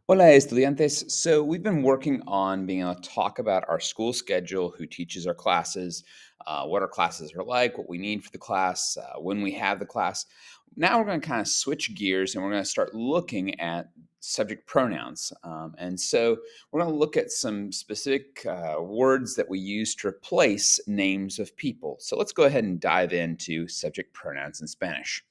Hola, estudiantes. So, we've been working on being able to talk about our school schedule, who teaches our classes, what our classes are like, what we need for the class, when we have the class. Now, we're going to kind of switch gears and we're going to start looking at subject pronouns. And so, we're going to look at some specific words that we use to replace names of people. So, let's go ahead and dive into subject pronouns in Spanish.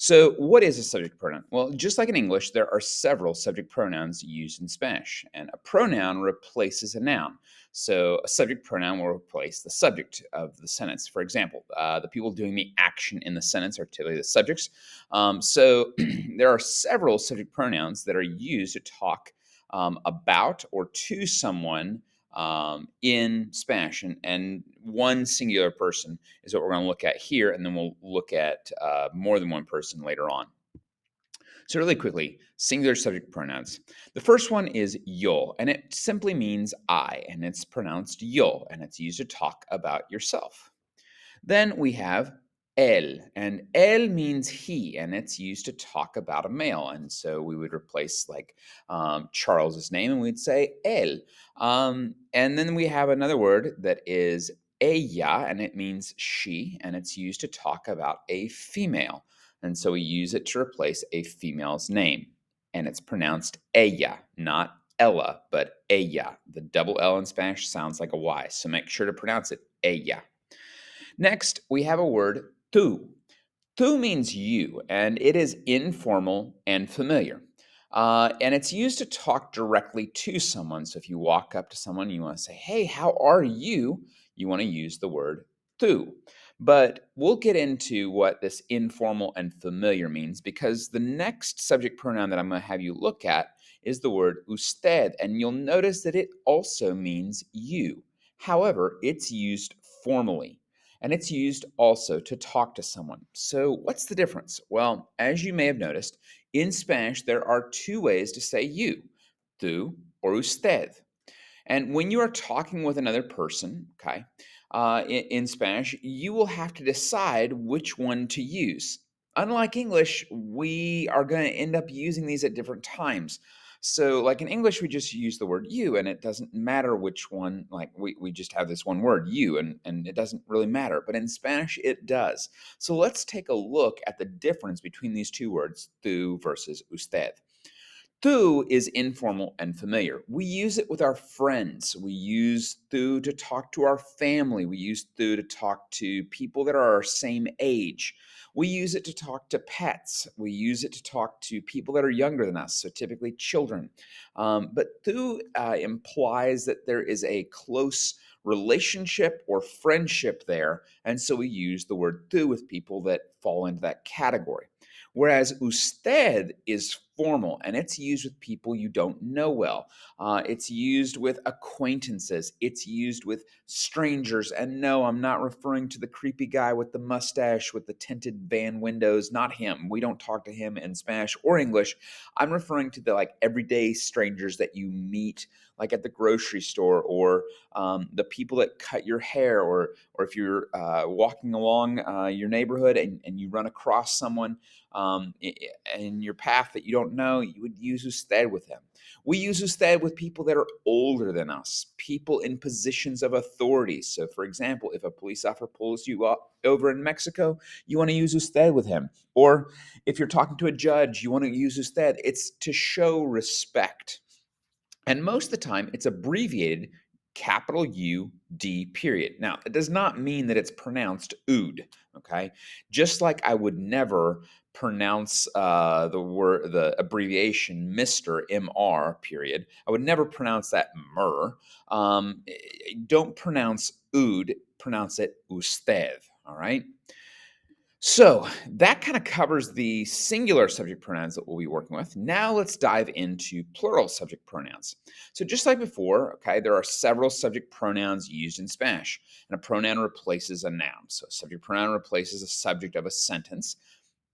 So, what is a subject pronoun? Well, just like in English, there are several subject pronouns used in Spanish, and a pronoun replaces a noun. So, a subject pronoun will replace the subject of the sentence. For example, the people doing the action in the sentence are typically the subjects. So, there are several subject pronouns that are used to talk about or to someone in Spanish, and one singular person is what we're going to look at here, and then we'll look at more than one person later on. So, really quickly, singular subject pronouns. The first one is yo, and it simply means I, and it's pronounced yo, and it's used to talk about yourself. Then we have él, and él means he, and it's used to talk about a male. And so we would replace like Charles's name, and we'd say él. And then we have another word that is ella, and it means she, and it's used to talk about a female. And so we use it to replace a female's name, and it's pronounced ella, not Ella, but ella. The double L in Spanish sounds like a Y, so make sure to pronounce it ella. Next, we have a word tú. Tú means you, and it is informal and familiar. And it's used to talk directly to someone. So if you walk up to someone and you want to say, hey, how are you? You want to use the word tú. But we'll get into what this informal and familiar means because the next subject pronoun that I'm going to have you look at is the word usted. And you'll notice that it also means you. However, it's used formally and it's used also to talk to someone. So, what's the difference? Well, as you may have noticed, in Spanish, there are two ways to say you, tú or usted. And when you are talking with another person, okay, in Spanish, you will have to decide which one to use. Unlike English, we are going to end up using these at different times. So, like in English, we just use the word you, and it doesn't matter which one, like we just have this one word, you, and it doesn't really matter. But in Spanish, it does. So, let's take a look at the difference between these two words, tú versus usted. Tú is informal and familiar. We use it with our friends. We use tú to talk to our family. We use tú to talk to people that are our same age. We use it to talk to pets. We use it to talk to people that are younger than us, so typically children. But tú implies that there is a close relationship or friendship there, and so we use the word tú with people that fall into that category. Whereas usted is formal and it's used with people you don't know well. It's used with acquaintances. It's used with strangers. And no, I'm not referring to the creepy guy with the mustache with the tinted van windows. Not him. We don't talk to him in Spanish or English. I'm referring to the like everyday strangers that you meet, like at the grocery store, or the people that cut your hair, or if you're walking along your neighborhood and you run across someone in your path that you don't know, you would use usted with them. We use usted with people that are older than us, people in positions of authority. So, for example, if a police officer pulls you up over in Mexico, you want to use usted with him. Or if you're talking to a judge, you want to use usted. It's to show respect. And most of the time, it's abbreviated capital U D period. Now, it does not mean that it's pronounced ood, okay? Just like I would never pronounce the abbreviation Mr. MR period. I would never pronounce that mer. Don't pronounce ood, pronounce it usted, all right? So that kind of covers the singular subject pronouns that we'll be working with. Now let's dive into plural subject pronouns. So just like before, okay, there are several subject pronouns used in Spanish, and a pronoun replaces a noun. So a subject pronoun replaces a subject of a sentence.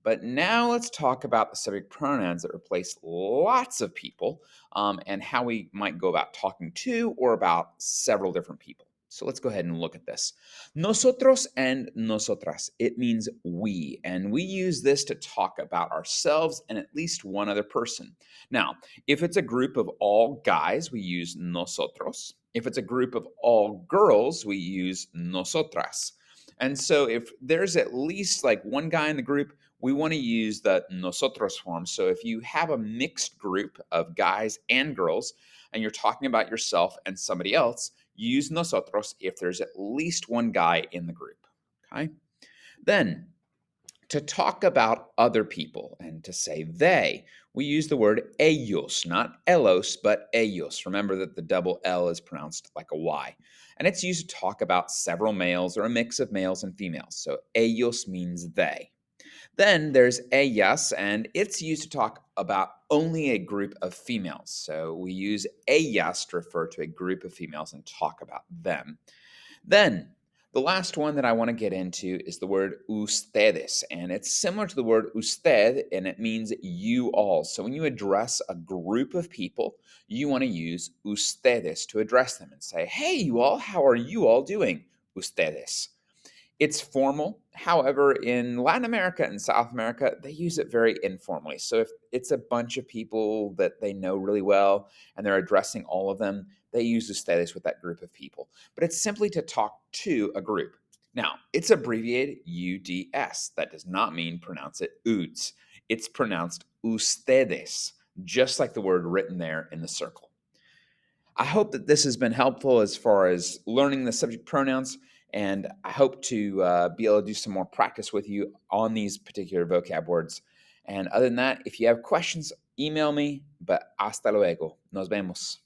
But now let's talk about the subject pronouns that replace lots of people and how we might go about talking to or about several different people. So let's go ahead and look at this. Nosotros and nosotras. It means we, and we use this to talk about ourselves and at least one other person. Now, if it's a group of all guys, we use nosotros. If it's a group of all girls, we use nosotras. And so if there's at least like one guy in the group, we want to use the nosotros form. So if you have a mixed group of guys and girls, and you're talking about yourself and somebody else, use nosotros if there's at least one guy in the group. Okay. Then to talk about other people and to say they, we use the word ellos, not elos, but ellos. Remember that the double L is pronounced like a Y. And it's used to talk about several males or a mix of males and females. So ellos means they. Then there's ellas, and it's used to talk about only a group of females. So we use ellas to refer to a group of females and talk about them. Then the last one that I want to get into is the word ustedes, and it's similar to the word usted, and it means you all. So when you address a group of people, you want to use ustedes to address them and say, hey, you all, how are you all doing? Ustedes. It's formal. However, in Latin America and South America, they use it very informally. So if it's a bunch of people that they know really well and they're addressing all of them, they use ustedes with that group of people. But it's simply to talk to a group. Now, it's abbreviated UDS. That does not mean pronounce it UDS. It's pronounced ustedes, just like the word written there in the circle. I hope that this has been helpful as far as learning the subject pronouns, and I hope to be able to do some more practice with you on these particular vocab words. And other than that, if you have questions, email me, but hasta luego. Nos vemos.